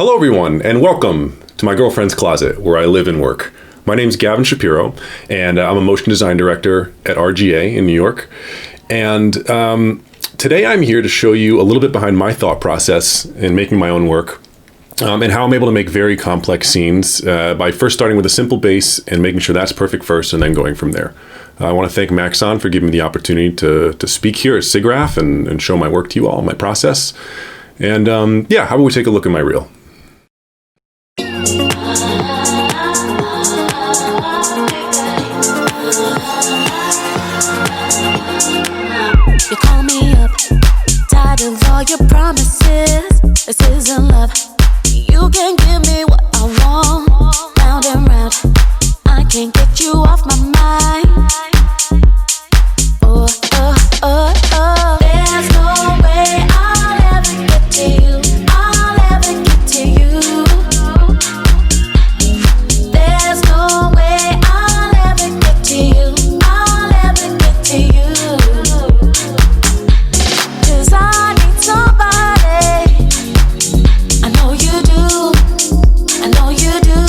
Hello everyone, and welcome to my girlfriend's closet, where I live and work. My name's Gavin Shapiro, and I'm a motion design director at RGA in New York. And today I'm here to show you a little bit behind my thought process in making my own work, and how I'm able to make very complex scenes by first starting with a simple base and making sure that's perfect first, and then going from there. I want to thank Maxon for giving me the opportunity to speak here at SIGGRAPH and show my work to you all, my process. And yeah, how about we take a look at my reel? You call me up, tired of all your promises. This isn't love. You can give me what I want, round and round. I can't get you off my mind. Oh, oh, oh, oh. There's no way I'll ever get to you. I'll ever get to you. There's no way I'll ever get to you. I'll ever get to you. 'Cause I need somebody. I know you do. I know you do.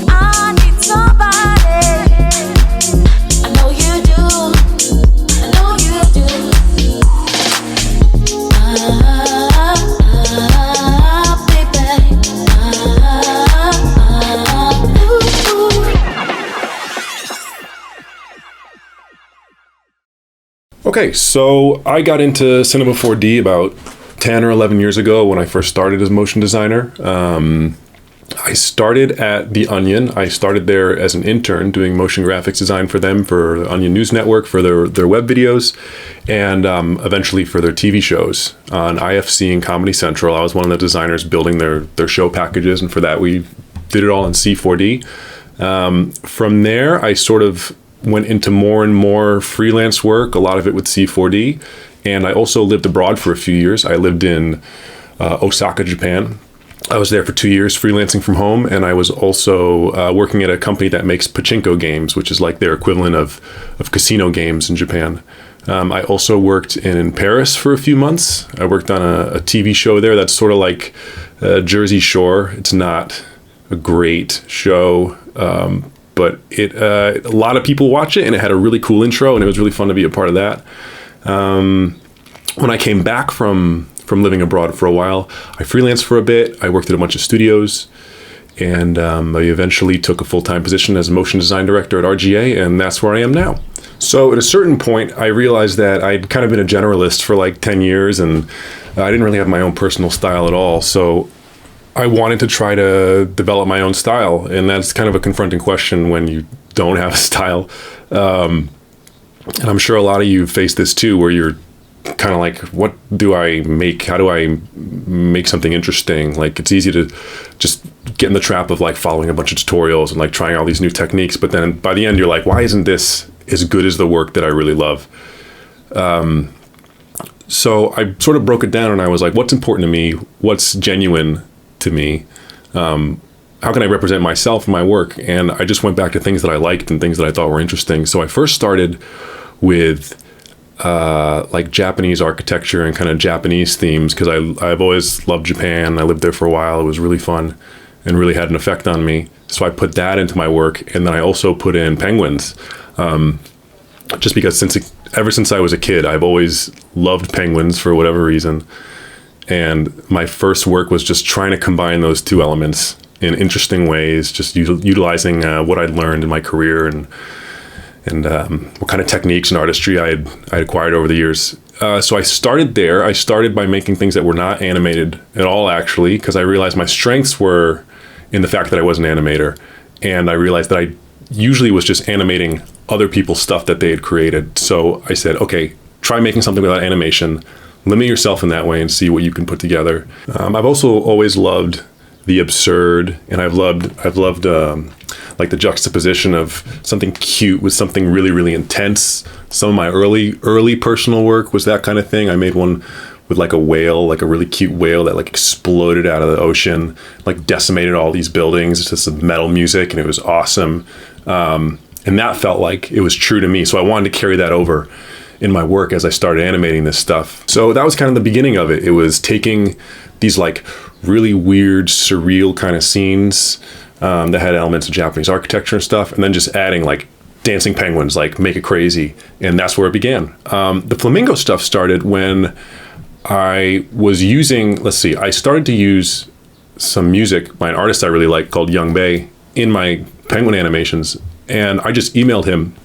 I need somebody. I know you do. I know you do. Baby. Okay, so I got into Cinema 4D about 10 or 11 years ago when I first started as a motion designer. I started at The Onion. I started there as an intern doing motion graphics design for them, for the Onion News Network, for their web videos, and eventually for their TV shows on IFC and Comedy Central. I was one of the designers building their show packages, and for that we did it all in C4D. From there, I sort of went into more and more freelance work, a lot of it with C4D, and I also lived abroad for a few years. I lived in Osaka, Japan. I was there for 2 years freelancing from home, and I was also working at a company that makes pachinko games, which is like their equivalent of casino games in Japan. I also worked in Paris for a few months. I worked on a TV show there that's sort of like Jersey Shore. It's not a great show, but a lot of people watch it, and it had a really cool intro, and it was really fun to be a part of that. When I came back from living abroad for a while, I freelanced for a bit. I worked at a bunch of studios, and I eventually took a full-time position as a motion design director at RGA, and that's where I am now. So at a certain point, I realized that I'd kind of been a generalist for like 10 years, and I didn't really have my own personal style at all. So I wanted to try to develop my own style, and that's kind of a confronting question when you don't have a style. And I'm sure a lot of you face this too, where you're kind of like, what do I make? How do I make something interesting? Like, it's easy to just get in the trap of like following a bunch of tutorials and like trying all these new techniques, but then by the end you're like, why isn't this as good as the work that I really love? So I sort of broke it down, and I was like, what's important to me? What's genuine to me? How can I represent myself and my work? And I just went back to things that I liked and things that I thought were interesting. So I first started with like Japanese architecture and kind of Japanese themes, because I've always loved Japan. I lived there for a while. It was really fun and really had an effect on me. So I put that into my work, and then I also put in penguins, just because ever since I was a kid, I've always loved penguins for whatever reason. And my first work was just trying to combine those two elements in interesting ways, just utilizing what I'd learned in my career and what kind of techniques and artistry I'd acquired over the years. So I started there. I started by making things that were not animated at all, actually, because I realized my strengths were in the fact that I was an animator. And I realized that I usually was just animating other people's stuff that they had created. So I said, okay, try making something without animation. Limit yourself in that way and see what you can put together. I've also always loved the absurd, and I've loved like the juxtaposition of something cute with something really, really intense. Some of my early personal work was that kind of thing. I made one with like a whale, like a really cute whale that like exploded out of the ocean, like decimated all these buildings. It's just some metal music, and it was awesome. And that felt like it was true to me. So I wanted to carry that over in my work as I started animating this stuff. So that was kind of the beginning of it. It was taking these like really weird, surreal kind of scenes that had elements of Japanese architecture and stuff, and then just adding like dancing penguins, like make it crazy. And that's where it began. The flamingo stuff started when I was using, I started to use some music by an artist I really like called Young Bae in my penguin animations. And I just emailed him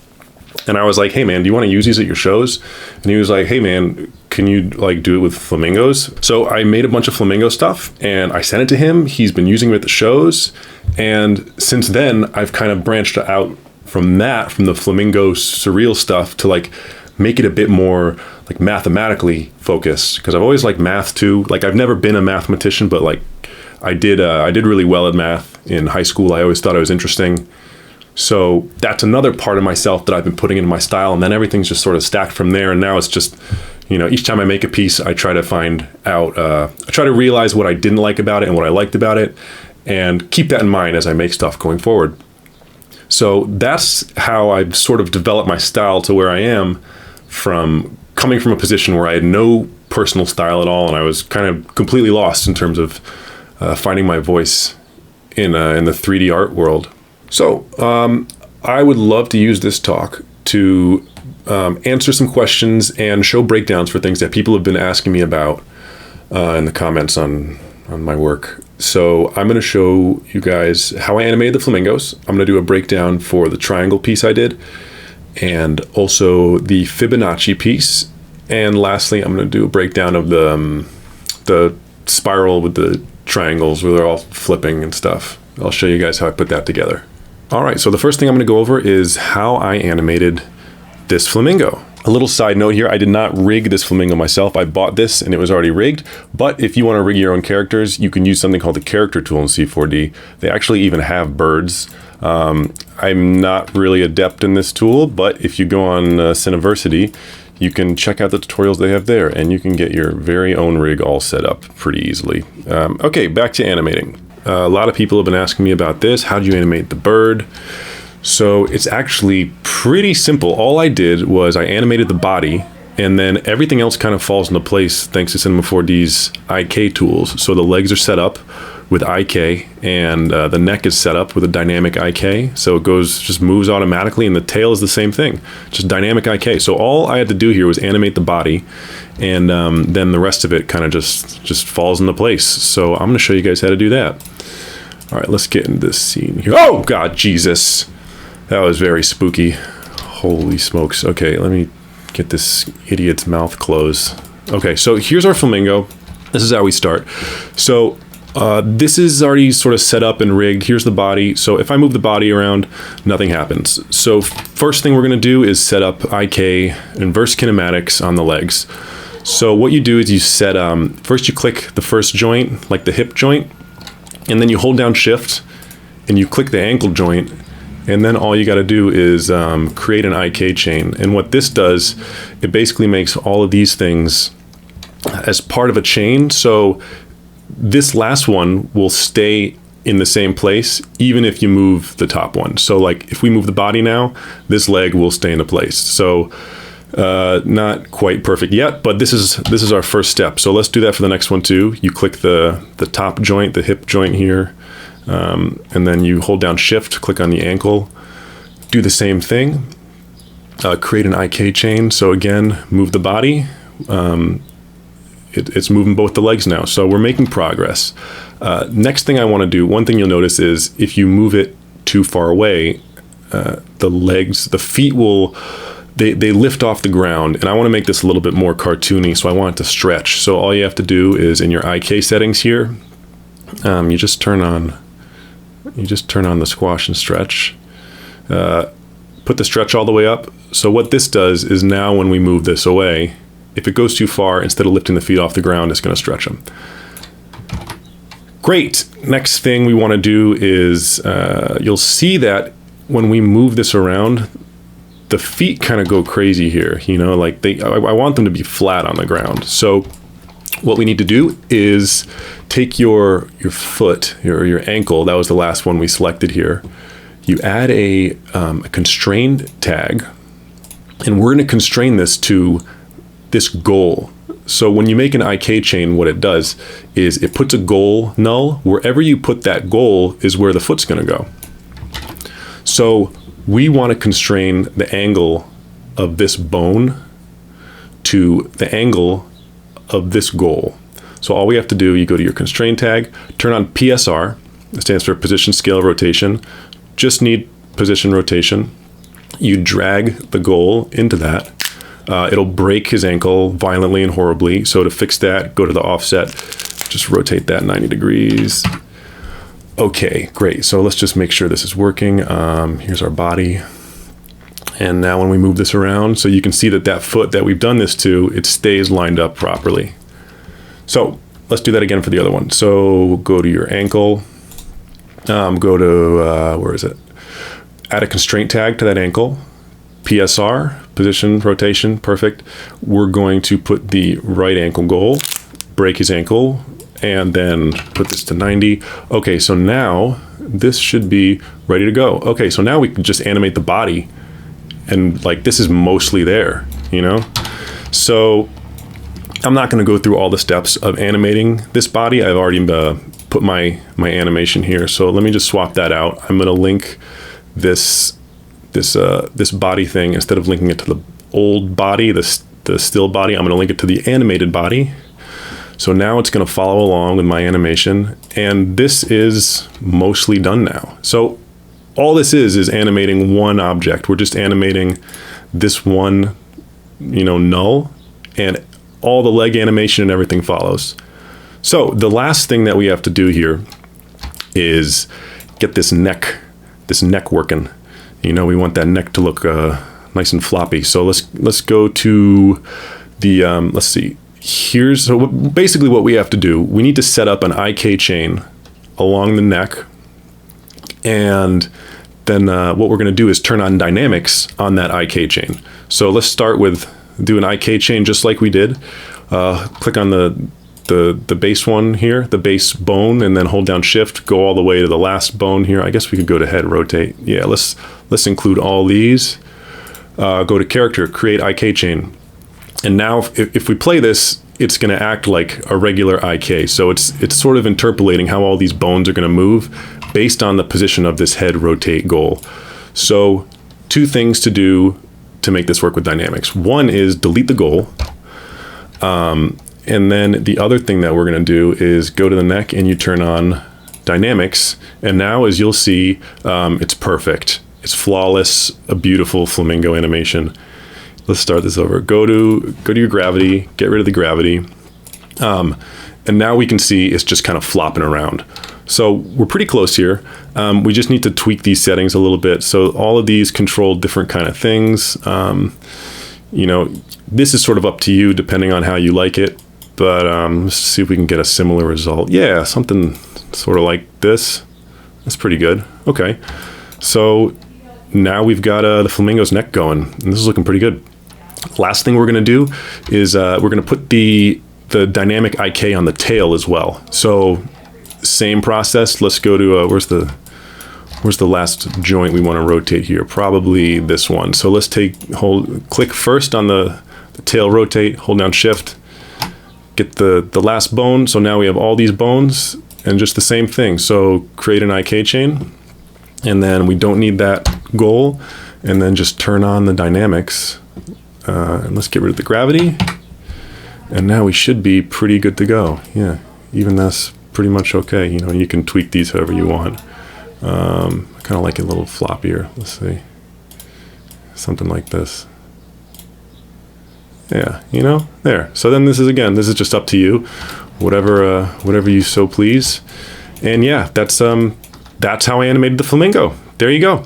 and I was like, hey man, do you want to use these at your shows? And he was like, hey man, can you like do it with flamingos? So I made a bunch of flamingo stuff and I sent it to him. He's been using it at the shows. And since then I've kind of branched out from the flamingo surreal stuff to like make it a bit more like mathematically focused, because I've always liked math too. Like I've never been a mathematician, but like I did really well at math in high school. I always thought it was interesting. So that's another part of myself that I've been putting into my style, and then everything's just sort of stacked from there. And now it's just, each time I make a piece, I try to find out, I try to realize what I didn't like about it and what I liked about it, and keep that in mind as I make stuff going forward. So that's how I've sort of developed my style to where I am, from coming from a position where I had no personal style at all, and I was kind of completely lost in terms of finding my voice in the 3D art world. So I would love to use this talk to answer some questions and show breakdowns for things that people have been asking me about in the comments on my work. So I'm going to show you guys how I animated the flamingos. I'm going to do a breakdown for the triangle piece I did, and also the Fibonacci piece. And lastly, I'm going to do a breakdown of the spiral with the triangles where they're all flipping and stuff. I'll show you guys how I put that together. All right, so the first thing I'm going to go over is how I animated this flamingo. A little side note here, I did not rig this flamingo myself. I bought this and it was already rigged, but if you want to rig your own characters, you can use something called the character tool in C4D. They actually even have birds. I'm not really adept in this tool, but if you go on Cineversity, you can check out the tutorials they have there and you can get your very own rig all set up pretty easily. Okay, back to animating. A lot of people have been asking me about this. How do you animate the bird? So it's actually pretty simple. All I did was I animated the body, and then everything else kind of falls into place thanks to Cinema 4D's IK tools. So the legs are set up with IK, and the neck is set up with a dynamic IK. So it just moves automatically, and the tail is the same thing, just dynamic IK. So all I had to do here was animate the body, and then the rest of it kind of just falls into place. So I'm going to show you guys how to do that. All right, let's get into this scene here. Oh God, Jesus. That was very spooky. Holy smokes. Okay, let me get this idiot's mouth closed. Okay, so here's our flamingo. This is how we start. So this is already sort of set up and rigged. Here's the body. So if I move the body around, nothing happens. So first thing we're going to do is set up IK, inverse kinematics on the legs. So what you do is you set, first you click the first joint, like the hip joint, and then you hold down shift and you click the ankle joint. And then all you got to do is create an IK chain. And what this does, it basically makes all of these things as part of a chain. So this last one will stay in the same place, even if you move the top one. So like if we move the body now, this leg will stay into place. So not quite perfect yet, but this is our first step. So let's do that for the next one too. You click the top joint, the hip joint here. And then you hold down shift, click on the ankle, do the same thing, create an IK chain. So again, move the body. It's moving both the legs now. So we're making progress. Next thing I want to do, one thing you'll notice is if you move it too far away, the feet they lift off the ground, and I want to make this a little bit more cartoony. So I want it to stretch. So all you have to do is in your IK settings here, you just turn on the squash and stretch, put the stretch all the way up. So what this does is now when we move this away, if it goes too far, instead of lifting the feet off the ground, it's going to stretch them. Great. Next thing we want to do is you'll see that when we move this around, the feet kind of go crazy here. Like I want them to be flat on the ground. So what we need to do is take your foot, your ankle, that was the last one we selected here. You add a constrained tag, and we're going to constrain this to this goal. So when you make an IK chain, what it does is it puts a goal null. Wherever you put that goal is where the foot's going to go. So we want to constrain the angle of this bone to the angle of this goal. So all we have to do, you go to your constraint tag, turn on PSR, it stands for position, scale, rotation. Just need position rotation. You drag the goal into that. It'll break his ankle violently and horribly. So to fix that, go to the offset, just rotate that 90 degrees. Okay, great. So let's just make sure this is working. Here's our body. And now when we move this around, so you can see that that foot that we've done this to, it stays lined up properly. So let's do that again for the other one. So go to your ankle, go to, where is it? Add a constraint tag to that ankle, PSR, position, rotation, perfect. We're going to put the right ankle goal, break his ankle, and then put this to 90. Okay, so now this should be ready to go. Okay, so now we can just animate the body, and like this is mostly there, you know? So I'm not gonna go through all the steps of animating this body. I've already put my animation here. So let me just swap that out. I'm gonna link this body thing, instead of linking it to the old body, the still body, I'm gonna link it to the animated body. So now it's gonna follow along with my animation, and this is mostly done now. So all this is animating one object. We're just animating this one, you know, null, and all the leg animation and everything follows. So the last thing that we have to do here is get this neck working. You know, we want that neck to look nice and floppy. So let's go to the, let's see. So basically what we have to do, we need to set up an IK chain along the neck, and then what we're going to do is turn on dynamics on that IK chain. So let's start with do an IK chain just like we did. Click on the base one here, the base bone, and then hold down shift, go all the way to the last bone here. I guess we could go to head, rotate. Yeah, let's include all these. Go to character, create IK chain. And now if we play this, it's going to act like a regular IK. So it's sort of interpolating how all these bones are going to move based on the position of this head rotate goal. So two things to do to make this work with dynamics. One is delete the goal. And then the other thing that we're going to do is go to the neck and you turn on dynamics. And now, as you'll see, it's perfect. It's flawless, a beautiful flamingo animation. Let's start this over. Go to your gravity, get rid of the gravity. And now we can see it's just kind of flopping around. So we're pretty close here. We just need to tweak these settings a little bit. So all of these control different kind of things. You know, this is sort of up to you depending on how you like it. But let's see if we can get a similar result. Yeah, something sort of like this. That's pretty good. Okay. So now we've got the flamingo's neck going, and this is looking pretty good. Last thing we're going to do is we're going to put the dynamic IK on the tail as well. So same process. Let's go to where's the last joint we want to rotate here? Probably this one. So let's click first on the tail rotate, hold down shift, get the last bone. So now we have all these bones, and just the same thing. So create an IK chain, and then we don't need that goal, and then just turn on the dynamics. And let's get rid of the gravity, and now we should be pretty good to go. Yeah, even that's pretty much okay. You know, you can tweak these however you want. I kind of like it a little floppier. Let's see, something like this. Yeah, you know, there. So then this is just up to you, whatever you so please. And yeah, that's how I animated the flamingo. There you go.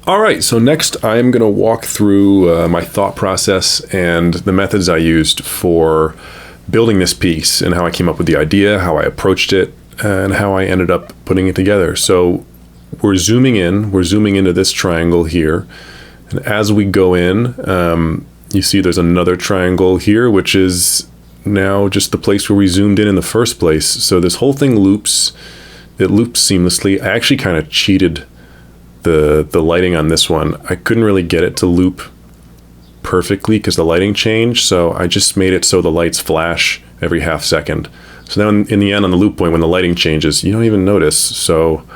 All right, so next I'm going to walk through my thought process and the methods I used for building this piece, and how I came up with the idea, how I approached it, and how I ended up putting it together. So we're zooming into this triangle here. And as we go in, you see there's another triangle here, which is now just the place where we zoomed in the first place. So this whole thing loops. It loops seamlessly. I actually kind of cheated the lighting on this one. I couldn't really get it to loop perfectly because the lighting changed. So I just made it so the lights flash every half second. So now in the end, on the loop point, when the lighting changes, you don't even notice. So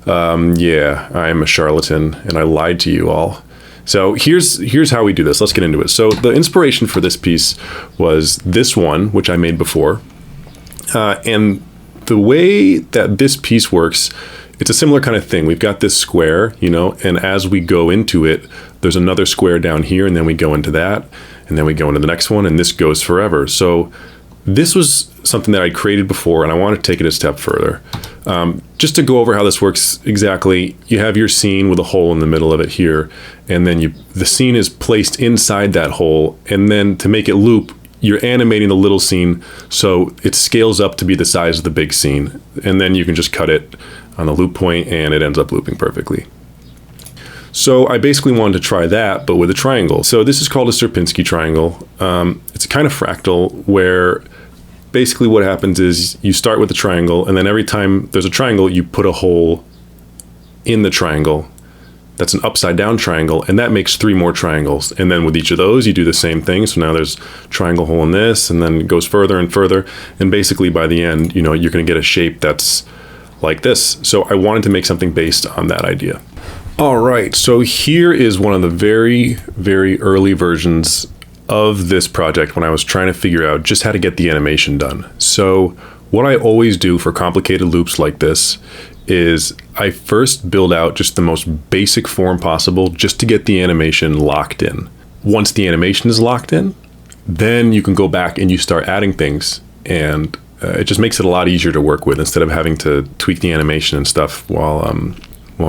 yeah, I'm a charlatan and I lied to you all. So here's how we do this. Let's get into it. So the inspiration for this piece was this one, which I made before. And the way that this piece works, it's a similar kind of thing. We've got this square, you know, and as we go into it, there's another square down here, and then we go into that, and then we go into the next one, and this goes forever. So this was something that I created before, and I want to take it a step further. Just to go over how this works exactly, you have your scene with a hole in the middle of it here, and then the scene is placed inside that hole, and then to make it loop, you're animating the little scene so it scales up to be the size of the big scene, and then you can just cut it on the loop point and it ends up looping perfectly. So I basically wanted to try that, but with a triangle. So this is called a Sierpinski triangle. It's a kind of fractal where basically what happens is you start with a triangle, and then every time there's a triangle, you put a hole in the triangle. That's an upside down triangle, and that makes 3 more triangles. And then with each of those, you do the same thing. So now there's triangle hole in this, and then it goes further and further. And basically by the end, you know, you're going to get a shape that's like this. So I wanted to make something based on that idea. All right, so here is one of the very, very early versions of this project when I was trying to figure out just how to get the animation done. So what I always do for complicated loops like this is I first build out just the most basic form possible just to get the animation locked in. Once the animation is locked in, then you can go back and you start adding things, and it just makes it a lot easier to work with instead of having to tweak the animation and stuff while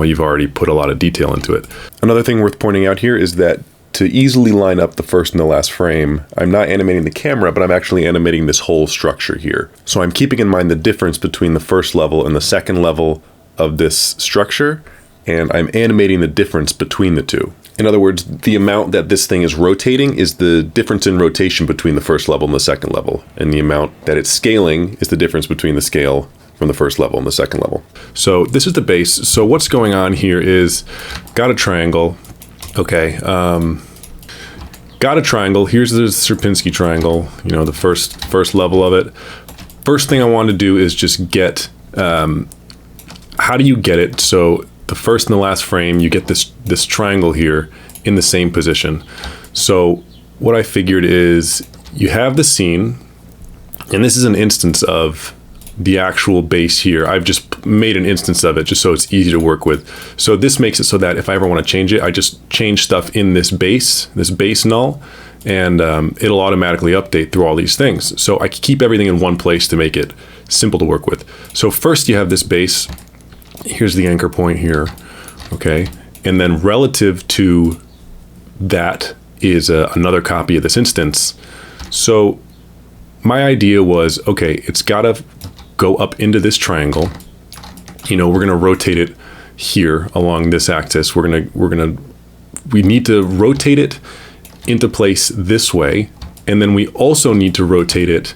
you've already put a lot of detail into it. Another thing worth pointing out here is that to easily line up the first and the last frame, I'm not animating the camera, but I'm actually animating this whole structure here. So I'm keeping in mind the difference between the first level and the second level of this structure, and I'm animating the difference between the two. In other words, the amount that this thing is rotating is the difference in rotation between the first level and the second level, and the amount that it's scaling is the difference between the scale from the first level and the second level. So this is the base. So what's going on here is, got a triangle. Okay, got a triangle. Here's the Sierpinski triangle, you know, the first level of it. First thing I want to do is just get, how do you get it so the first and the last frame, you get this triangle here in the same position. So what I figured is you have the scene, and this is an instance of the actual base here. I've just made an instance of it just so it's easy to work with. So this makes it so that if I ever want to change it, I just change stuff in this base null, and it'll automatically update through all these things. So I keep everything in one place to make it simple to work with. So first you have this base. Here's the anchor point here, okay? And then relative to that is another copy of this instance. So my idea was, okay, it's gotta go up into this triangle. You know, we're gonna rotate it here along this axis. We need to rotate it into place this way, and then we also need to rotate it,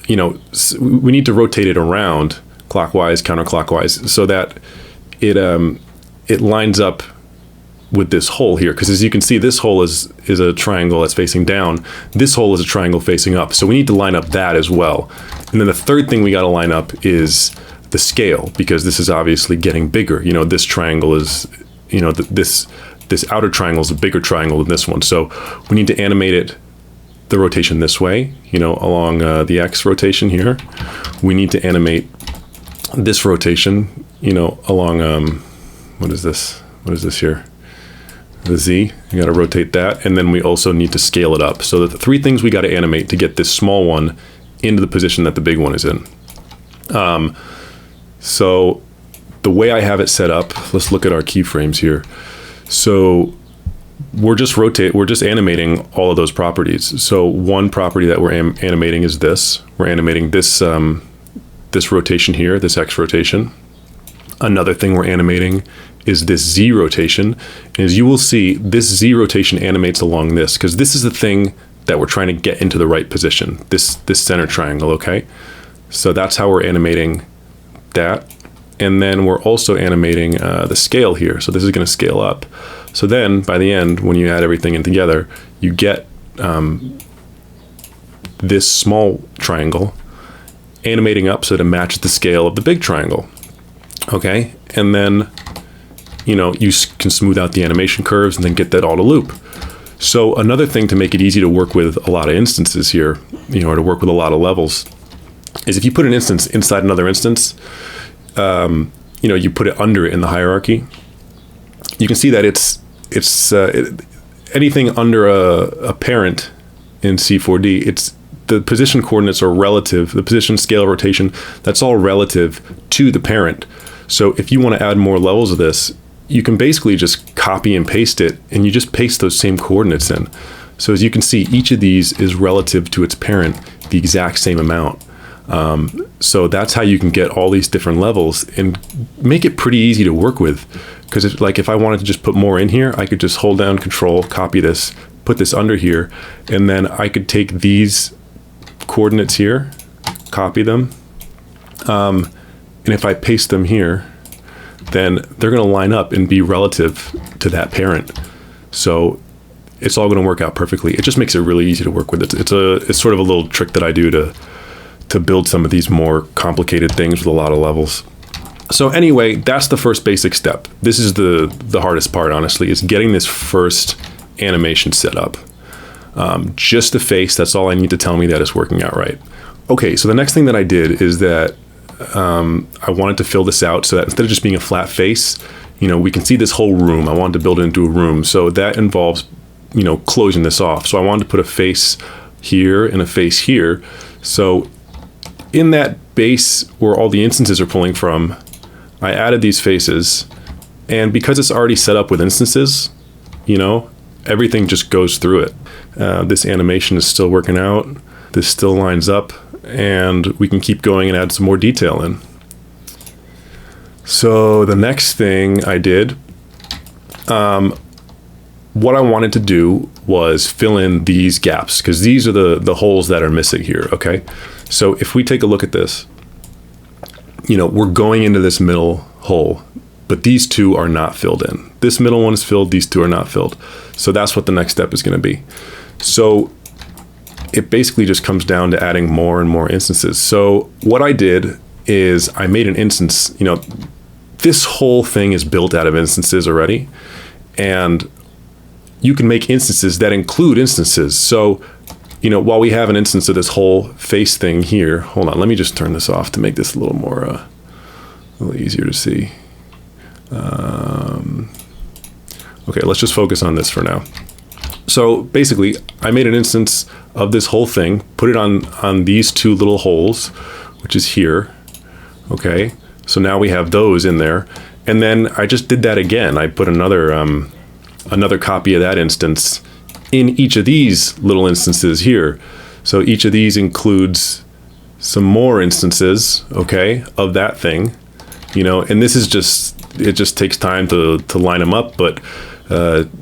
you know, we need to rotate it around clockwise, counterclockwise, so that it lines up with this hole here. Because as you can see, this hole is a triangle that's facing down. This hole is a triangle facing up. So we need to line up that as well. And then the third thing we got to line up is the scale, because this is obviously getting bigger. You know, this triangle is, you know, this outer triangle is a bigger triangle than this one. So we need to animate it, the rotation this way, you know, along the X rotation here. We need to animate this rotation, you know, along, what is this here? The Z, you got to rotate that. And then we also need to scale it up. So the 3 things we got to animate to get this small one into the position that the big one is in. So the way I have it set up, let's look at our keyframes here. So we're just animating all of those properties. So one property that we're animating is this. We're animating this, this rotation here, this X rotation. Another thing we're animating is this Z rotation. And as you will see, this Z rotation animates along this, because this is the thing that we're trying to get into the right position, this center triangle, okay? So that's how we're animating that. And then we're also animating the scale here. So this is going to scale up. So then by the end, when you add everything in together, you get this small triangle animating up so that it matches the scale of the big triangle. Okay, and then you can smooth out the animation curves and then get that all to loop. So another thing to make it easy to work with a lot of instances here, or to work with a lot of levels, is if you put an instance inside another instance, you put it under it in the hierarchy, you can see that anything under a parent in C4D, the position coordinates are relative, the position, scale, rotation, that's all relative to the parent. So if you want to add more levels of this, you can basically just copy and paste it, and you just paste those same coordinates in. So as you can see, each of these is relative to its parent, the exact same amount. So that's how you can get all these different levels and make it pretty easy to work with. Because if I wanted to just put more in here, I could just hold down Control, copy this, put this under here, and then I could take these coordinates here, copy them, and if I paste them here, then they're going to line up and be relative to that parent. So it's all going to work out perfectly. It just makes it really easy to work with. It's sort of a little trick that I do to build some of these more complicated things with a lot of levels. So anyway, that's the first basic step. This is the hardest part, honestly, is getting this first animation set up. Just the face, that's all I need to tell me that it's working out right. Okay, so the next thing that I did is that I wanted to fill this out so that instead of just being a flat face, we can see this whole room. I wanted to build it into a room. So that involves, closing this off. So I wanted to put a face here and a face here. So in that base where all the instances are pulling from, I added these faces. And because it's already set up with instances, everything just goes through it. This animation is still working out. This still lines up, and we can keep going and add some more detail in. So the next thing I did, what I wanted to do was fill in these gaps, because these are the holes that are missing here, okay? So if we take a look at this, we're going into this middle hole, but these two are not filled in. This middle one is filled, these two are not filled. So that's what the next step is going to be. So it basically just comes down to adding more and more instances. So what I did is I made an instance, this whole thing is built out of instances already, and you can make instances that include instances. So, while we have an instance of this whole face thing here, hold on, let me just turn this off to make this a little more, a little easier to see. Okay, let's just focus on this for now. So basically, I made an instance of this whole thing, put it on these two little holes, which is here. Okay, so now we have those in there, and then I just did that again. I put another copy of that instance in each of these little instances here. So each of these includes some more instances, okay, of that thing, and this is it just takes time to line them up, but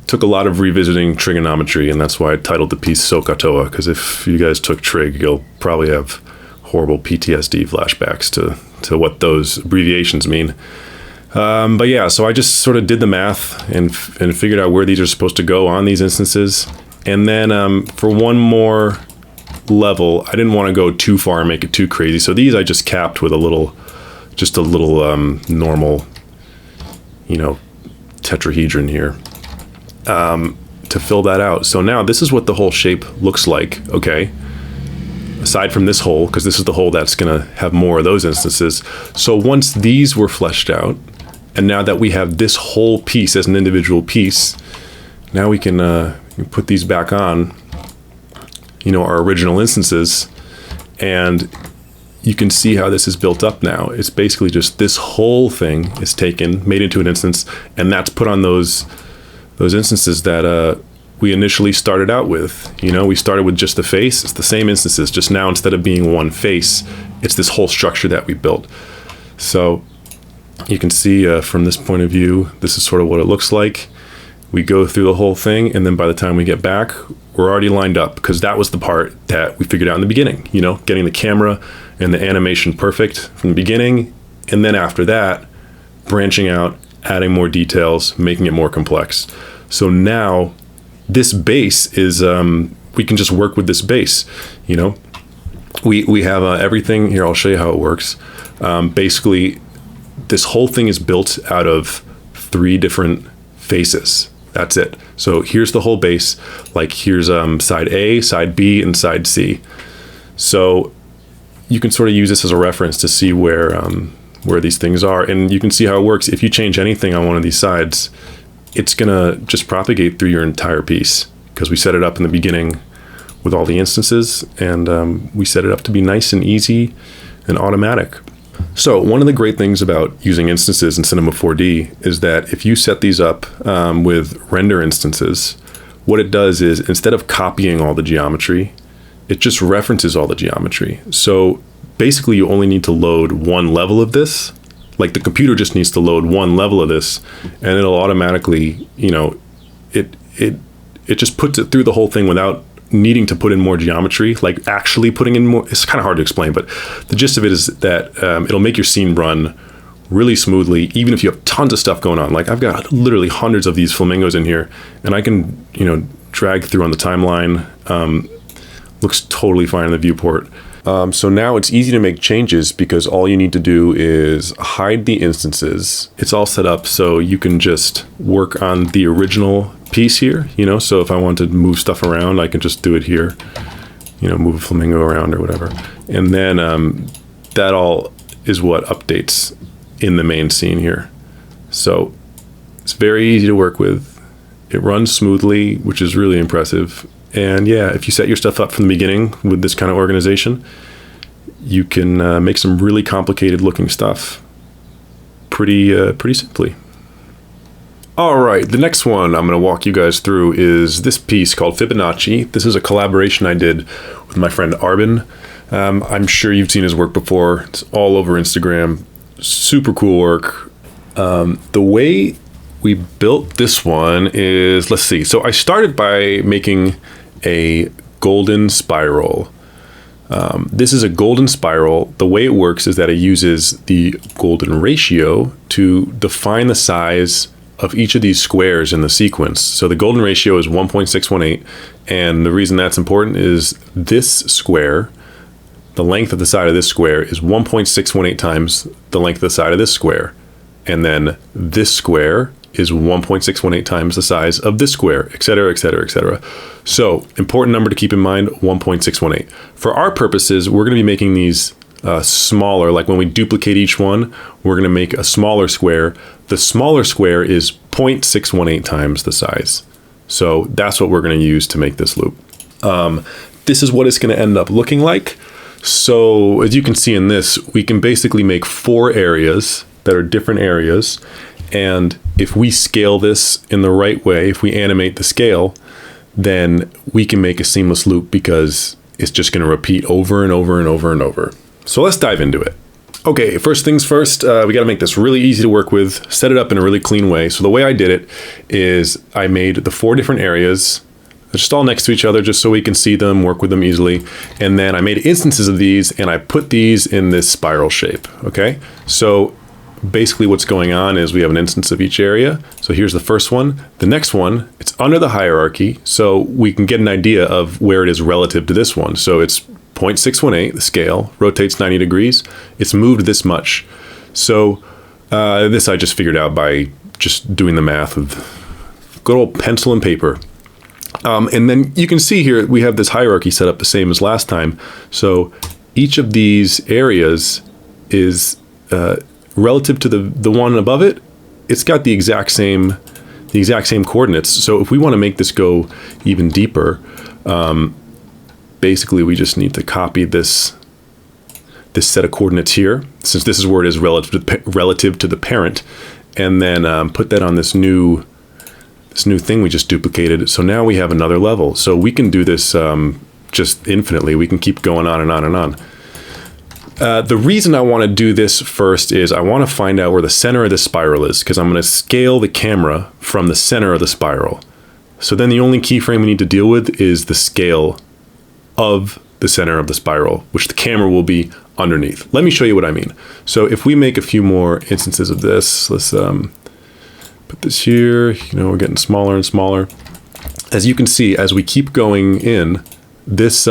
took a lot of revisiting trigonometry, and that's why I titled the piece SOHCAHTOA, because if you guys took trig, you'll probably have horrible PTSD flashbacks to what those abbreviations mean. But yeah, so I just sort of did the math and figured out where these are supposed to go on these instances. And then for one more level, I didn't want to go too far and make it too crazy. So these I just capped with a little normal, tetrahedron here to fill that out. So now this is what the whole shape looks like, okay? Aside from this hole, because this is the hole that's going to have more of those instances. So once these were fleshed out, and now that we have this whole piece as an individual piece, now we can put these back on, our original instances, and you can see how this is built up now. It's basically just this whole thing is taken, made into an instance, and that's put on those instances that we initially started out with. We started with just the face. It's the same instances, just now instead of being one face, it's this whole structure that we built. So you can see from this point of view, this is sort of what it looks like. We go through the whole thing, and then by the time we get back, we're already lined up, because that was the part that we figured out in the beginning, getting the camera and the animation perfect from the beginning, and then after that, branching out, adding more details, making it more complex. So now this base is, we can just work with this base, you know. We have everything here. I'll show you how it works. Basically, this whole thing is built out of 3 different faces. That's it. So here's the whole base. Like here's side A, side B, and side C. So you can sort of use this as a reference to see where these things are, and you can see how it works. If you change anything on one of these sides, it's gonna just propagate through your entire piece, because we set it up in the beginning with all the instances, and we set it up to be nice and easy and automatic. So one of the great things about using instances in Cinema 4D is that if you set these up with render instances, what it does is, instead of copying all the geometry, it just references all the geometry. So basically you only need to load one level of this. Like the computer just needs to load one level of this, and it'll automatically, you know, it just puts it through the whole thing without needing to put in more geometry, like actually putting in more. It's kind of hard to explain, but the gist of it is that it'll make your scene run really smoothly, even if you have tons of stuff going on. Like I've got literally hundreds of these flamingos in here, and I can, you know, drag through on the timeline. Looks totally fine in the viewport. So now it's easy to make changes because all you need to do is hide the instances. It's all set up so you can just work on the original piece here, you know. So if I want to move stuff around, I can just do it here, you know, move a flamingo around or whatever. And then that all is what updates in the main scene here. So it's very easy to work with. It runs smoothly, which is really impressive. And yeah, if you set your stuff up from the beginning with this kind of organization, you can make some really complicated looking stuff pretty simply. All right, the next one I'm going to walk you guys through is this piece called Fibonacci. This is a collaboration I did with my friend Arbin. I'm sure you've seen his work before. It's all over Instagram. Super cool work. The way we built this one is, let's see. So I started by making a golden spiral. This is a golden spiral. The way it works is that it uses the golden ratio to define the size of each of these squares in the sequence. So the golden ratio is 1.618, and the reason that's important is this square, the length of the side of this square is 1.618 times the length of the side of this square, and then this square is 1.618 times the size of this square, etc., etc., etc. So important number to keep in mind, 1.618. For our purposes, we're going to be making these smaller. Like when we duplicate each one, we're going to make a smaller square. The smaller square is 0.618 times the size. So that's what we're going to use to make this loop. This is what it's going to end up looking like. So as you can see in this, we can basically make 4 areas that are different areas. And if we scale this in the right way, if we animate the scale, then we can make a seamless loop because it's just going to repeat over and over and over and over. So let's dive into it. Okay, first things first, we got to make this really easy to work with, set it up in a really clean way. So the way I did it is I made the 4 different areas just all next to each other just so we can see them, work with them easily. And then I made instances of these and I put these in this spiral shape, okay? So basically what's going on is we have an instance of each area. So here's the first one. The next one, it's under the hierarchy, so we can get an idea of where it is relative to this one. So it's 0.618, the scale, rotates 90 degrees. It's moved this much. So this I just figured out by just doing the math with good old pencil and paper. And then you can see here, we have this hierarchy set up the same as last time. So each of these areas is relative to the one above it. It's got the exact same coordinates. So if we want to make this go even deeper, basically we just need to copy this set of coordinates here, since this is where it is relative to the parent, and then put that on this new thing we just duplicated. So now we have another level. So we can do this just infinitely. We can keep going on and on and on. The reason I want to do this first is I want to find out where the center of the spiral is, because I'm going to scale the camera from the center of the spiral. So then the only keyframe we need to deal with is the scale of the center of the spiral, which the camera will be underneath. Let me show you what I mean. So if we make a few more instances of this, let's put put this here. We're getting smaller and smaller. As you can see, as we keep going in, this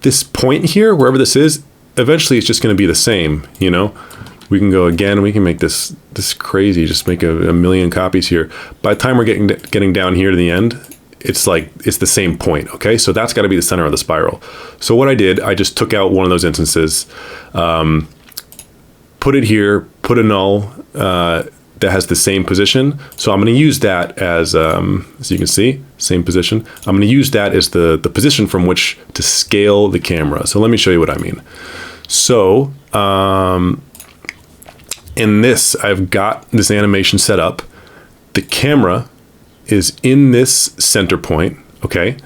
this point here, wherever this is, eventually it's just going to be the same. We can go again. We can make this crazy. Just make a million copies here. By the time we're getting down here to the end, it's the same point. Okay, so that's got to be the center of the spiral. So what I did, I just took out one of those instances, put it here, put a null that has the same position. So I'm going to use that as you can see, same position. I'm going to use that as the position from which to scale the camera. So let me show you what I mean. So in this, I've got this animation set up. The camera is in this center point, okay?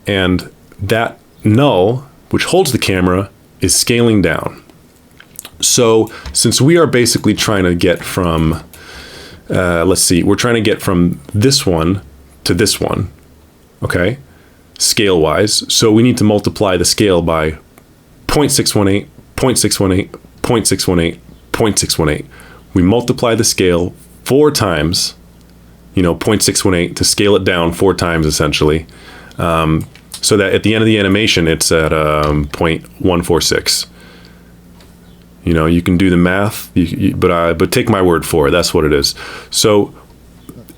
And that null, which holds the camera, is scaling down. So since we are basically trying to get from, we're trying to get from this one to this one, okay? Scale-wise. So we need to multiply the scale by 0.618, 0.618, 0.618, 0.618. We multiply the scale 4 times, 0.618 to scale it down 4 times essentially, so that at the end of the animation it's at 0.146. You can do the math, but take my word for it. That's what it is. So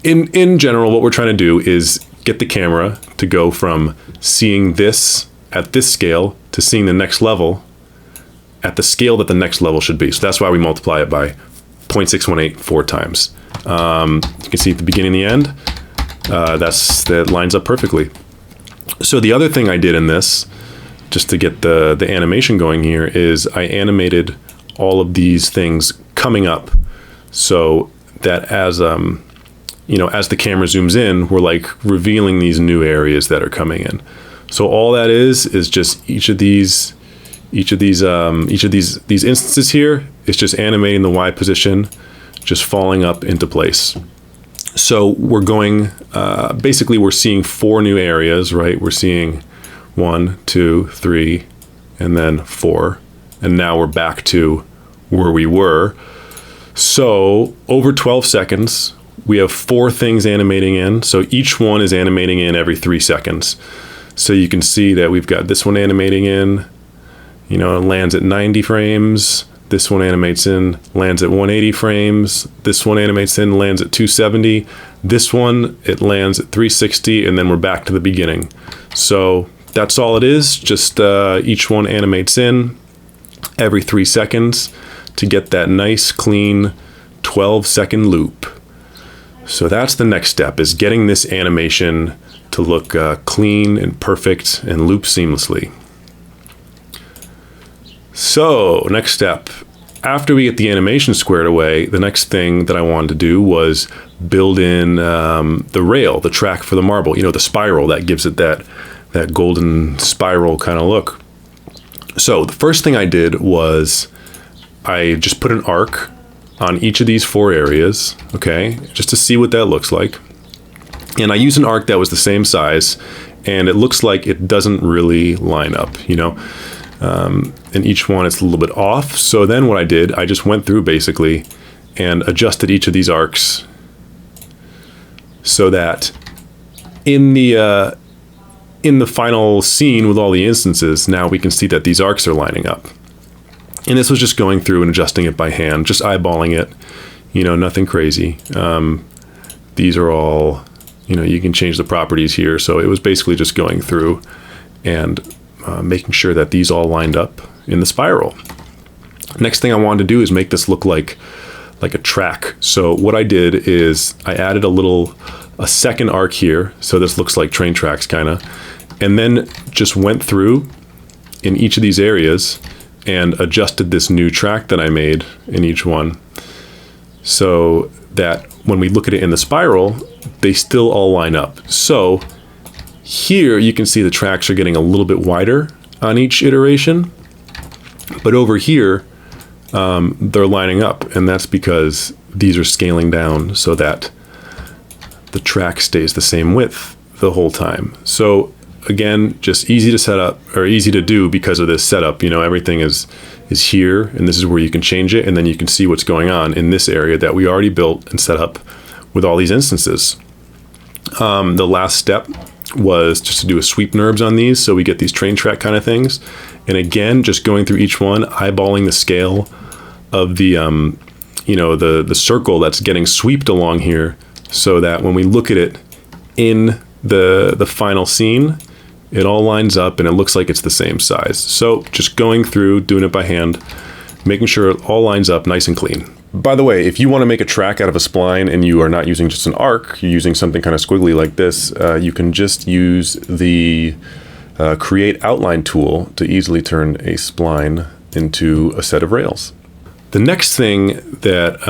in general, what we're trying to do is get the camera to go from seeing this at this scale to seeing the next level at the scale that the next level should be. So that's why we multiply it by 0.618 4 times. You can see at the beginning and the end, that lines up perfectly. So the other thing I did in this, just to get the animation going here, is I animated all of these things coming up, so that as as the camera zooms in, we're revealing these new areas that are coming in. So all that is just each of these instances here is just animating the Y position, just falling up into place. So we're going, basically we're seeing 4 new areas, right? We're seeing 1, 2, 3, and then 4. And now we're back to where we were. So over 12 seconds, we have 4 things animating in. So each one is animating in every 3 seconds. So you can see that we've got this one animating in, it lands at 90 frames. This one animates in, lands at 180 frames. This one animates in, lands at 270. This one, it lands at 360, and then we're back to the beginning. So that's all it is. Just each one animates in every 3 seconds to get that nice, clean 12-second loop. So that's the next step, is getting this animation to look clean and perfect and loop seamlessly. So next step, after we get the animation squared away, the next thing that I wanted to do was build in the rail, the track for the marble, the spiral that gives it that golden spiral kind of look. So the first thing I did was I just put an arc on each of these 4 areas, okay, just to see what that looks like. And I used an arc that was the same size, and it looks like it doesn't really line up, and each one is a little bit off. So then what I did, I just went through basically and adjusted each of these arcs so that in the final scene with all the instances, now we can see that these arcs are lining up. And this was just going through and adjusting it by hand, just eyeballing it, nothing crazy. These are all, you can change the properties here. So it was basically just going through and making sure that these all lined up in the spiral. Next thing I wanted to do is make this look like a track. So what I did is I added a second arc here. So this looks like train tracks kind of, and then just went through in each of these areas and adjusted this new track that I made in each one, so that when we look at it in the spiral, they still all line up. So here you can see the tracks are getting a little bit wider on each iteration, but over here they're lining up, and that's because these are scaling down so that the track stays the same width the whole time. So again, just easy to set up, or easy to do because of this setup. Everything is here, and this is where you can change it, and then you can see what's going on in this area that we already built and set up with all these instances. The last step was just to do a sweep NURBS on these, so we get these train track kind of things. And again, just going through each one, eyeballing the scale of the the circle that's getting sweeped along here, so that when we look at it in the final scene, it all lines up and it looks like it's the same size. So just going through, doing it by hand, making sure it all lines up nice and clean. By the way, if you want to make a track out of a spline and you are not using just an arc, you're using something kind of squiggly like this, you can just use the Create Outline tool to easily turn a spline into a set of rails. The next thing that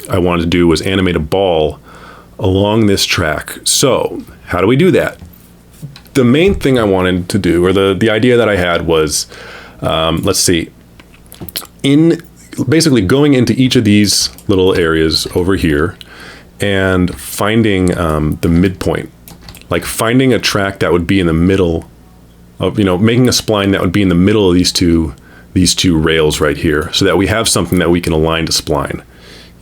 I wanted to do was animate a ball along this track. So how do we do that? The main thing I wanted to do, or the idea that I had was, let's see, in basically going into each of these little areas over here and finding the midpoint, like finding a track that would be in the middle of, making a spline that would be in the middle of these two rails right here, so that we have something that we can align to spline.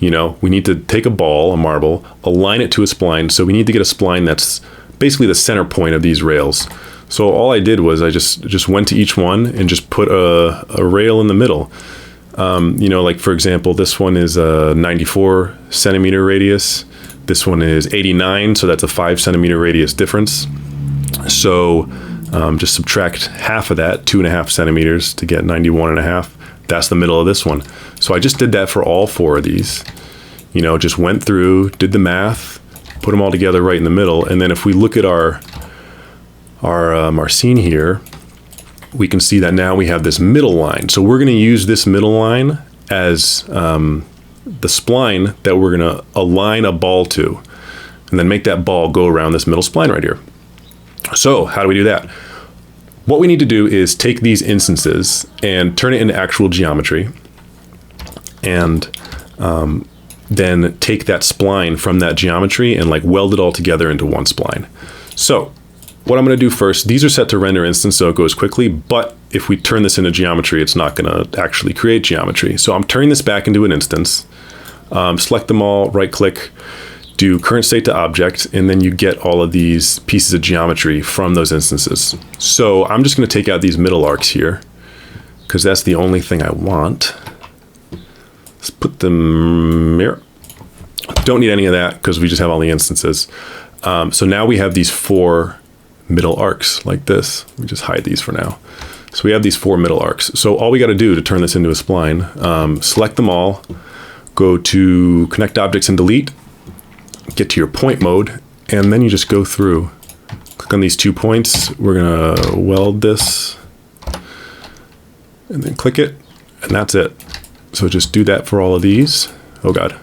We need to take a ball, a marble, align it to a spline. So we need to get a spline that's basically the center point of these rails. So all I did was I just went to each one and just put a rail in the middle. Like for example, this one is a 94 centimeter radius. This one is 89, so that's a 5 centimeter radius difference. So just subtract half of that, 2.5 centimeters, to get 91.5. That's the middle of this one. So I just did that for all 4 of these. Just went through, did the math, put them all together right in the middle. And then if we look at our scene here, we can see that now we have this middle line. So we're going to use this middle line as the spline that we're going to align a ball to, and then make that ball go around this middle spline right here. So how do we do that? What we need to do is take these instances and turn it into actual geometry, and then take that spline from that geometry and weld it all together into one spline. So what I'm going to do first, these are set to render instance, so it goes quickly, but if we turn this into geometry, it's not going to actually create geometry. So I'm turning this back into an instance, select them all, right click, do current state to object, and then you get all of these pieces of geometry from those instances. So I'm just going to take out these middle arcs here, because that's the only thing I want. Let's put them here. Don't need any of that because we just have all the instances. So now we have these 4 middle arcs like this. We just hide these for now. So we have these 4 middle arcs. So all we got to do to turn this into a spline, select them all, go to connect objects and delete, get to your point mode, and then you just go through, click on these 2 points. We're gonna weld this and then click it, and that's it. So just do that for all of these. Oh God.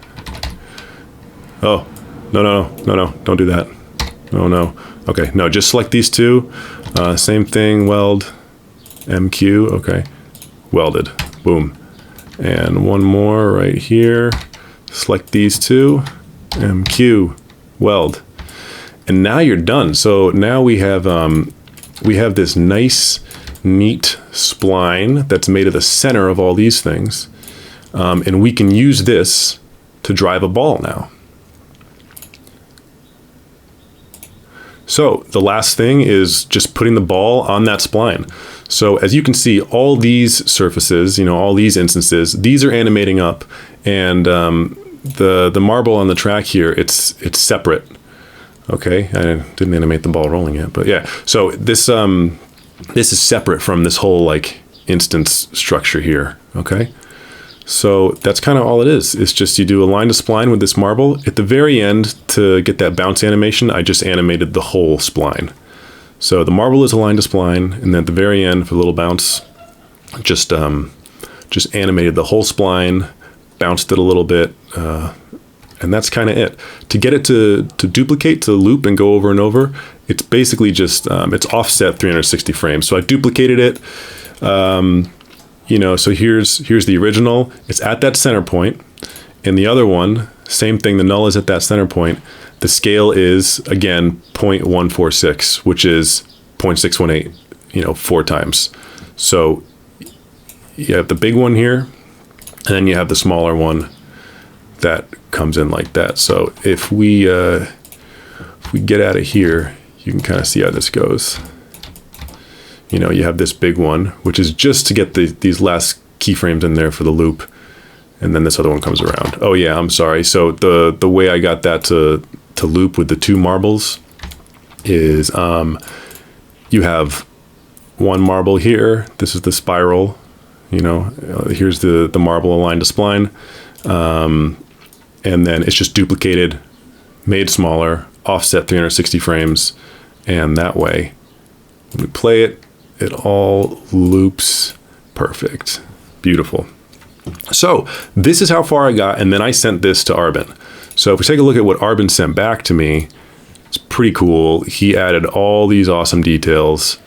Oh, no, don't do that. No. Okay, no, just select these 2. Same thing, weld, MQ, okay. Welded, boom. And one more right here. Select these 2, MQ, weld. And now you're done. So now we have this nice, neat spline that's made of the center of all these things. And we can use this to drive a ball now. So the last thing is just putting the ball on that spline. So as you can see, all these surfaces, all these instances, these are animating up, and the marble on the track here, it's separate. Okay, I didn't animate the ball rolling yet, but yeah. So this is separate from this whole instance structure here. Okay. So that's kind of all it is. It's just you do a line to spline with this marble. At the very end, to get that bounce animation, I just animated the whole spline. So the marble is aligned to spline, and then at the very end, for the little bounce, just animated the whole spline, bounced it a little bit, and that's kind of it. To get it to duplicate, to loop and go over and over, it's basically just, it's offset 360 frames. So I duplicated it. So here's the original. It's at that center point, and the other one, same thing. The null is at that center point. The scale is again 0.146, which is 0.618. 4 times. So you have the big one here, and then you have the smaller one that comes in like that. So if we get out of here, you can kind of see how this goes. You know, you have this big one, which is just to get these last keyframes in there for the loop. And then this other one comes around. Oh yeah, I'm sorry. So the way I got that to loop with the two marbles is you have one marble here. This is the spiral. You know, here's the marble aligned to spline. And then it's just duplicated, made smaller, offset 360 frames. And that way, when we play it, it all loops perfect. Beautiful. So this is how far I got, and then I sent this to Arbin. So if we take a look at what Arbin sent back to me, it's pretty cool. He added all these awesome details.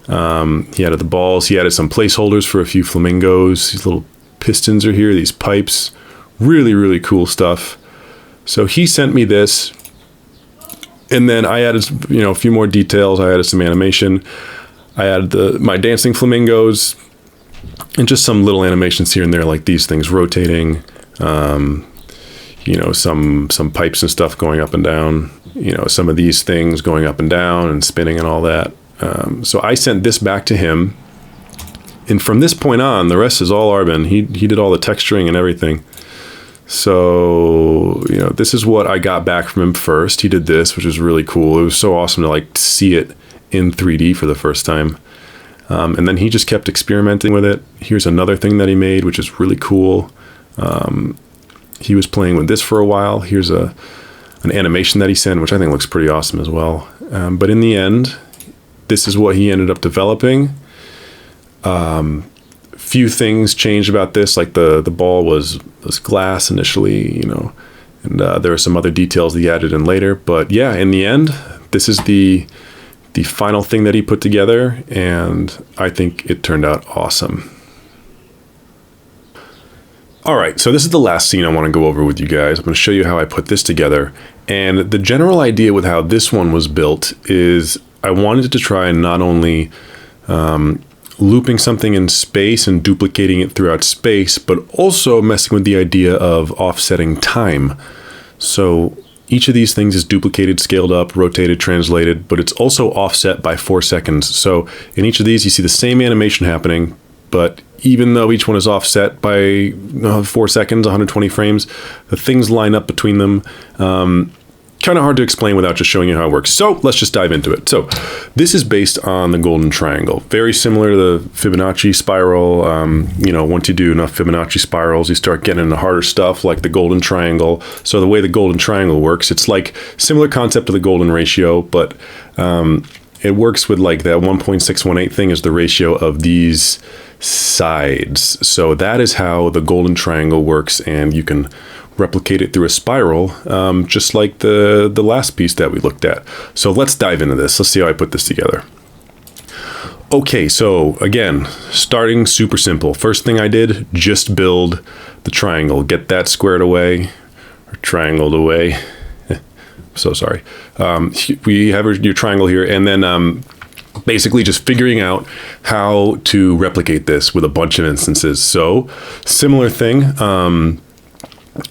He added the balls. He added some placeholders for a few flamingos. These little pistons are here, these pipes. Really, really cool stuff. So he sent me this, and then I added, you know, a few more details. I added some animation. I added my dancing flamingos and just some little animations here and there, like these things rotating, you know, some pipes and stuff going up and down, you know, some of these things going up and down and spinning and all that. So I sent this back to him. And from this point on, the rest is all Arbin. He did all the texturing and everything. So, you know, this is what I got back from him first. He did this, which was really cool. It was so awesome to like see it in 3D for the first time. And then he just kept experimenting with it. Here's another thing that he made, which is really cool. He was playing with this for a while. Here's an animation that he sent, which I think looks pretty awesome as well. But in the end, this is what he ended up developing. Few things changed about this, like the ball was glass initially, you know, and there are some other details that he added in later. But yeah, in the end, this is the final thing that he put together, and I think it turned out awesome. All right, so this is the last scene I want to go over with you guys. I'm going to show you how I put this together. And the general idea with how this one was built is I wanted to try and not only looping something in space and duplicating it throughout space, but also messing with the idea of offsetting time. So each of these things is duplicated, scaled up, rotated, translated, but it's also offset by 4 seconds. So in each of these, you see the same animation happening, but even though each one is offset by 4 seconds, 120 frames, the things line up between them. Kind of hard to explain without just showing you how it works. So let's just dive into it. So this is based on the golden triangle, very similar to the Fibonacci spiral. You know, once you do enough Fibonacci spirals, you start getting into harder stuff like the golden triangle. So the way the golden triangle works, it's like similar concept to the golden ratio, but it works with like that 1.618 thing is the ratio of these sides. So that is how the golden triangle works, and you can replicate it through a spiral, just like the last piece that we looked at. So let's dive into this. Let's see how I put this together. Okay, so again, starting super simple. First thing I did, just build the triangle. Get that squared away, or triangled away. So sorry. We have your triangle here, and then basically just figuring out how to replicate this with a bunch of instances. So similar thing.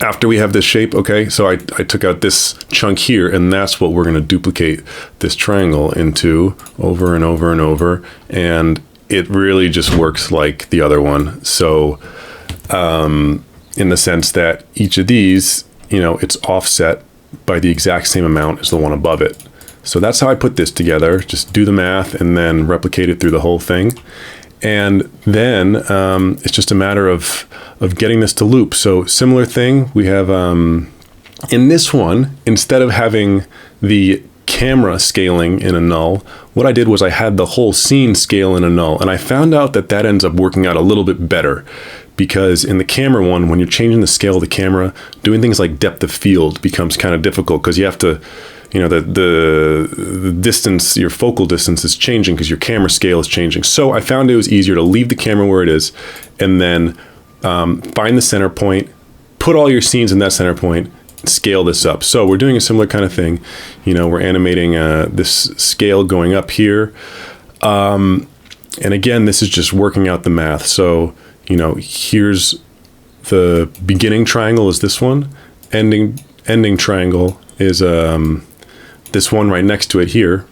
After we have this shape, okay, so I took out this chunk here, and that's what we're going to duplicate this triangle into over and over and over, and it really just works like the other one. So in the sense that each of these, you know, it's offset by the exact same amount as the one above it. So that's how I put this together. Just do the math and then replicate it through the whole thing. And then it's just a matter of getting this to loop. So similar thing, we have in this one, instead of having the camera scaling in a null, what I did was I had the whole scene scale in a null. And I found out that that ends up working out a little bit better, because in the camera one, when you're changing the scale of the camera, doing things like depth of field becomes kind of difficult, because you have to, you know, the distance, your focal distance is changing because your camera scale is changing. So I found it was easier to leave the camera where it is, and then find the center point, put all your scenes in that center point, scale this up. So we're doing a similar kind of thing. You know, we're animating this scale going up here. And again, this is just working out the math. So, you know, here's the beginning triangle is this one, ending triangle is this one right next to it here.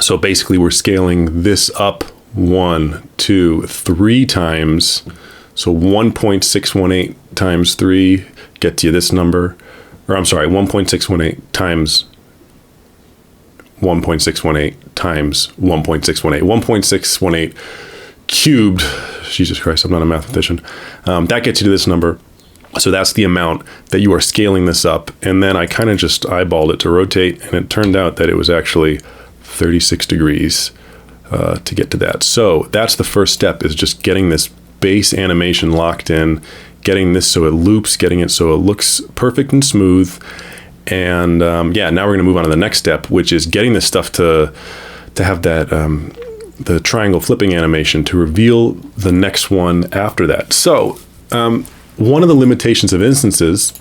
So basically we're scaling this up 1, 2, 3 times. So 1.618 times 3 gets you this number. Or I'm sorry, 1.618 times 1.618 times 1.618. 1.618 cubed, Jesus Christ, I'm not a mathematician. That gets you to this number. So that's the amount that you are scaling this up. And then I kind of just eyeballed it to rotate, and it turned out that it was actually 36 degrees to get to that. So that's the first step, is just getting this base animation locked in, getting this so it loops, getting it so it looks perfect and smooth. And yeah, now we're going to move on to the next step, which is getting this stuff to have that the triangle flipping animation to reveal the next one after that. So one of the limitations of instances,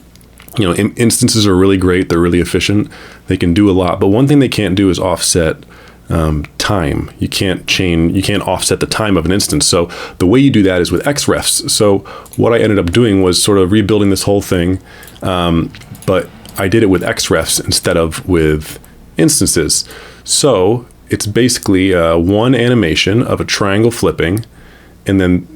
you know, instances are really great. They're really efficient. They can do a lot. But one thing they can't do is offset time. You can't offset the time of an instance. So the way you do that is with XREFs. So what I ended up doing was sort of rebuilding this whole thing. But I did it with XREFs instead of with instances. So it's basically one animation of a triangle flipping, and then,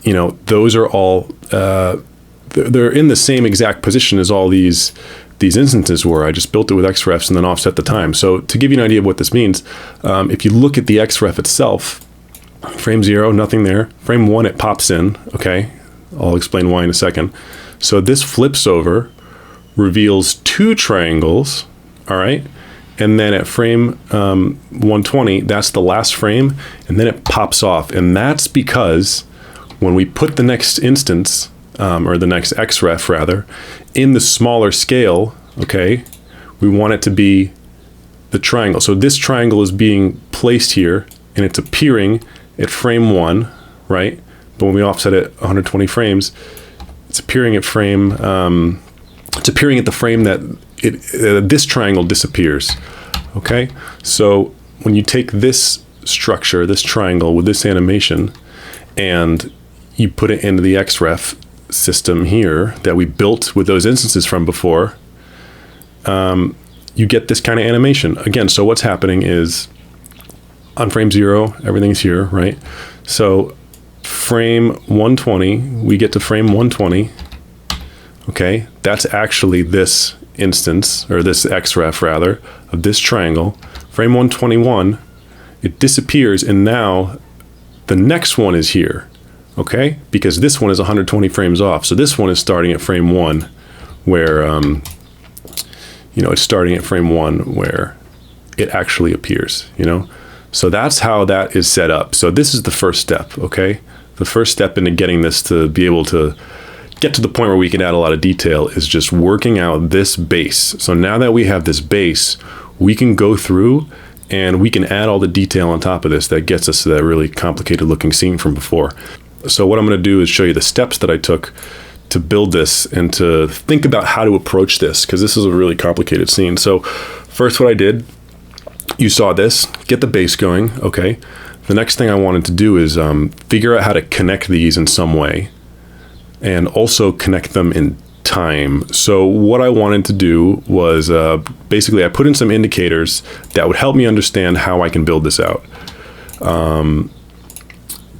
you know, those are all they're in the same exact position as all these instances were. I just built it with XREFs and then offset the time. So to give you an idea of what this means, if you look at the XREF itself, frame 0, nothing there. Frame 1, it pops in. Okay, I'll explain why in a second. So this flips over, reveals 2 triangles. All right. And then at frame 120, that's the last frame, and then it pops off. And that's because when we put the next instance, or the next XREF rather, in the smaller scale, okay, we want it to be the triangle. So this triangle is being placed here, and it's appearing at frame 1, right? But when we offset it 120 frames, it's appearing at frame, it's appearing at the frame that this triangle disappears. Okay, so when you take this structure, this triangle with this animation, and you put it into the XREF system here that we built with those instances from before, you get this kind of animation. Again, so what's happening is on frame 0, everything's here, right? So frame 120, we get to frame 120. Okay, that's actually this instance, or this XREF rather, of this triangle. Frame 121, it disappears, and now the next one is here. Okay, because this one is 120 frames off. So this one is starting at frame 1, where you know, it's starting at frame 1 where it actually appears, you know. So that's how that is set up. So this is the first step. Okay, the first step into getting this to be able to get to the point where we can add a lot of detail is just working out this base. So now that we have this base, we can go through and we can add all the detail on top of this that gets us to that really complicated looking scene from before. So what I'm going to do is show you the steps that I took to build this and to think about how to approach this, because this is a really complicated scene. So first, what I did, you saw this, get the base going. Okay. The next thing I wanted to do is figure out how to connect these in some way, and also connect them in time. So what I wanted to do was basically I put in some indicators that would help me understand how I can build this out.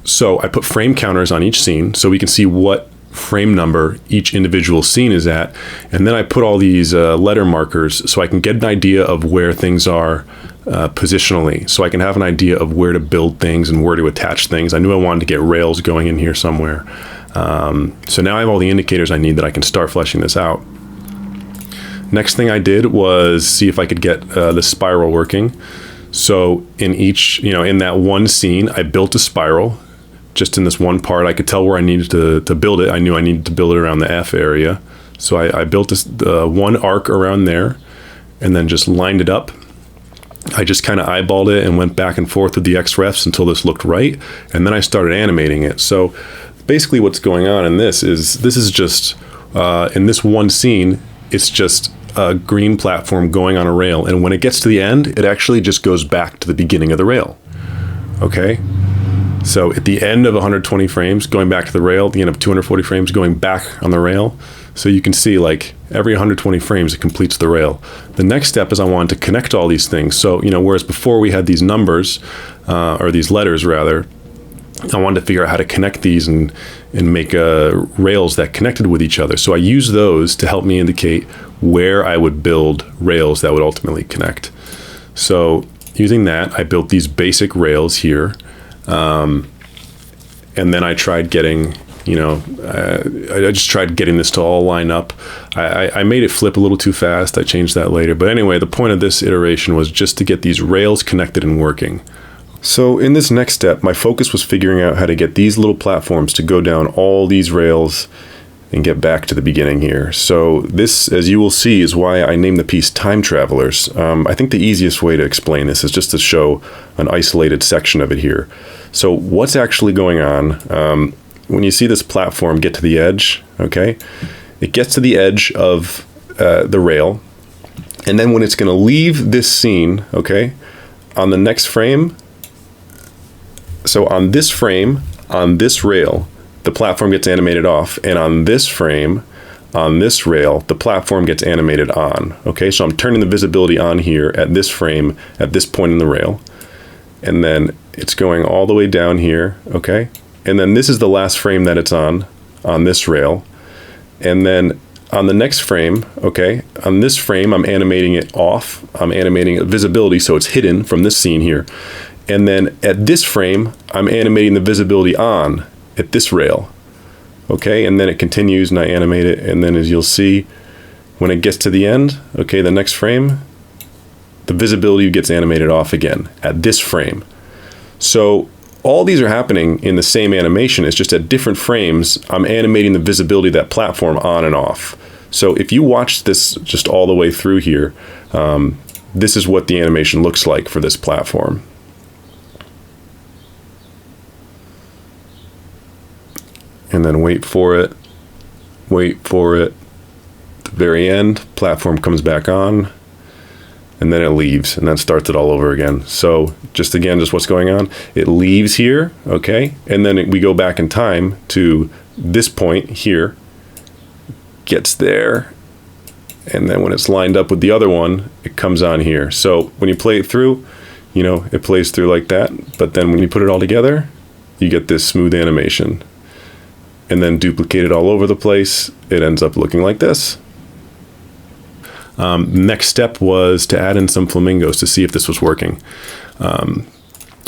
So I put frame counters on each scene so we can see what frame number each individual scene is at. And then I put all these letter markers so I can get an idea of where things are positionally, so I can have an idea of where to build things and where to attach things. I knew I wanted to get rails going in here somewhere. So now I have all the indicators I need that I can start fleshing this out. Next thing I did was see if I could get the spiral working. So in each, you know, in that one scene, I built a spiral. Just in this one part, I could tell where I needed to build it. I knew I needed to build it around the F area. So I built this one arc around there and then just lined it up. I just kind of eyeballed it and went back and forth with the XREFs until this looked right. And then I started animating it. So basically what's going on in this is just, in this one scene, it's just a green platform going on a rail. And when it gets to the end, it actually just goes back to the beginning of the rail. Okay? So at the end of 120 frames, going back to the rail, at the end of 240 frames, going back on the rail, So you can see like every 120 frames, it completes the rail. The next step is I wanted to connect all these things. So, whereas before we had these numbers, or these letters rather, I wanted to figure out how to connect these and make rails that connected with each other. So I used those to help me indicate where I would build rails that would ultimately connect. So using that, I built these basic rails here. And then I tried getting, I just tried getting this to all line up. I made it flip a little too fast. I changed that later. But anyway, the point of this iteration was just to get these rails connected and working. So in this next step, my focus was figuring out how to get these little platforms to go down all these rails and get back to the beginning here. So this, as you will see, is why I named the piece Time Travelers. I think the easiest way to explain this is just to show an isolated section of it here. So what's actually going on, when you see this platform get to the edge, okay, it gets to the edge of the rail, and then when it's going to leave this scene, okay, on the next frame, so on this frame, on this rail, the platform gets animated off, and on this frame, on this rail, the platform gets animated on. Okay, so I'm turning the visibility on here at this frame, at this point in the rail, and then it's going all the way down here, okay? And then this is the last frame that it's on this rail. And then on the next frame, okay, on this frame, I'm animating it off. I'm animating visibility, so it's hidden from this scene here. And then at this frame, I'm animating the visibility on at this rail. Okay, and then it continues and I animate it. And then as you'll see, when it gets to the end, okay, the next frame, the visibility gets animated off again at this frame. So all these are happening in the same animation. It's just at different frames, I'm animating the visibility of that platform on and off. So if you watch this just all the way through here, this is what the animation looks like for this platform. And then wait for it. At the very end, platform comes back on, and then it leaves, and that starts it all over again. So just what's going on. It leaves here, okay? And then we go back in time to this point here, gets there, and then when it's lined up with the other one, it comes on here. So when you play it through, it plays through like that, but then when you put it all together, you get this smooth animation. And then duplicate it all over the place, it ends up looking like this. Next step was to add in some flamingos to see if this was working.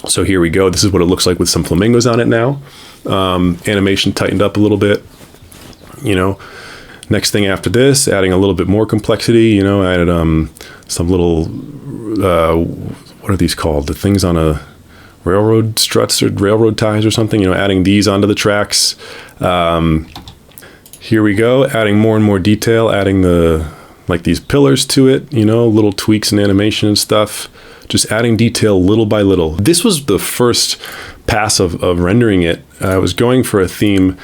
So here we go. This is what it looks like with some flamingos on it now. Animation tightened up a little bit. Next thing after this, adding a little bit more complexity. I added some little, what are these called? The things on a railroad struts or railroad ties or something, adding these onto the tracks. Here we go, adding more and more detail, adding these pillars to it, little tweaks in animation and stuff, just adding detail little by little. This was the first pass of rendering it. I was going for a theme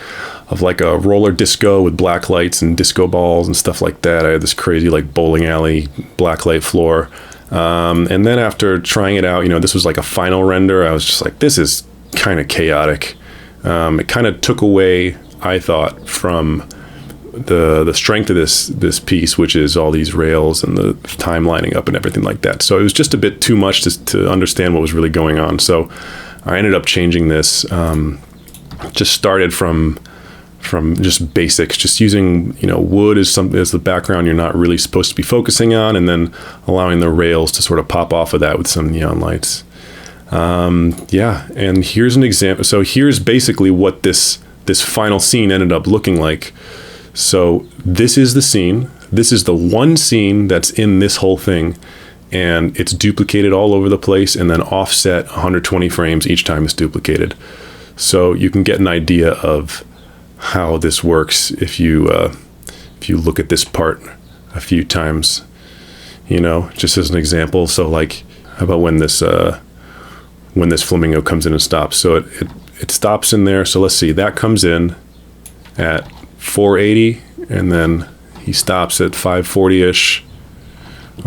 of like a roller disco with black lights and disco balls and stuff like that. I had this crazy like bowling alley black light floor. And then after trying it out, this was like a final render. I was just like, this is kind of chaotic. It kind of took away, I thought, from the strength of this piece, which is all these rails and the time lining up and everything like that. So it was just a bit too much to understand what was really going on. So I ended up changing this. Just started from just basics, just using wood as the background you're not really supposed to be focusing on, and then allowing the rails to sort of pop off of that with some neon lights. And here's an example. So here's basically what this final scene ended up looking like. So this is the scene. This is the one scene that's in this whole thing, and it's duplicated all over the place and then offset 120 frames each time it's duplicated. So you can get an idea of how this works if you look at this part a few times, just as an example. So like, how about when this flamingo comes in and stops? So it stops in there. So let's see, that comes in at 480 and then he stops at 540-ish.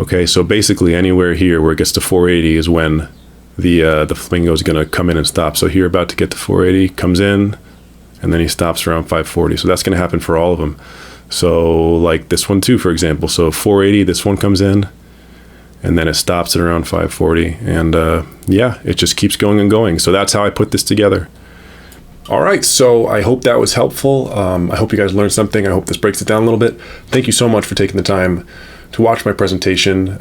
Okay, so basically anywhere here where it gets to 480 is when the flamingo is going to come in and stop. So here about to get to 480, comes in, and then he stops around 540. So that's going to happen for all of them. So like this one too, for example. So 480, this one comes in, and then it stops at around 540. And yeah, it just keeps going and going. So that's how I put this together. All right, so I hope that was helpful. I hope you guys learned something. I hope this breaks it down a little bit. Thank you so much for taking the time to watch my presentation.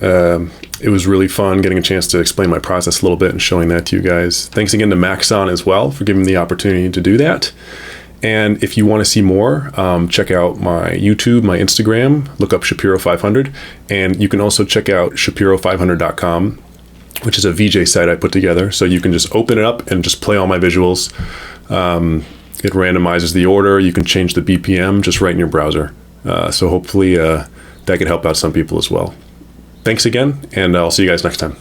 It was really fun getting a chance to explain my process a little bit and showing that to you guys. Thanks again to Maxon as well for giving me the opportunity to do that. And if you want to see more, check out my YouTube, my Instagram, look up Shapiro500. And you can also check out Shapiro500.com, which is a VJ site I put together. So you can just open it up and just play all my visuals. It randomizes the order. You can change the BPM just right in your browser. So hopefully that could help out some people as well. Thanks again, and I'll see you guys next time.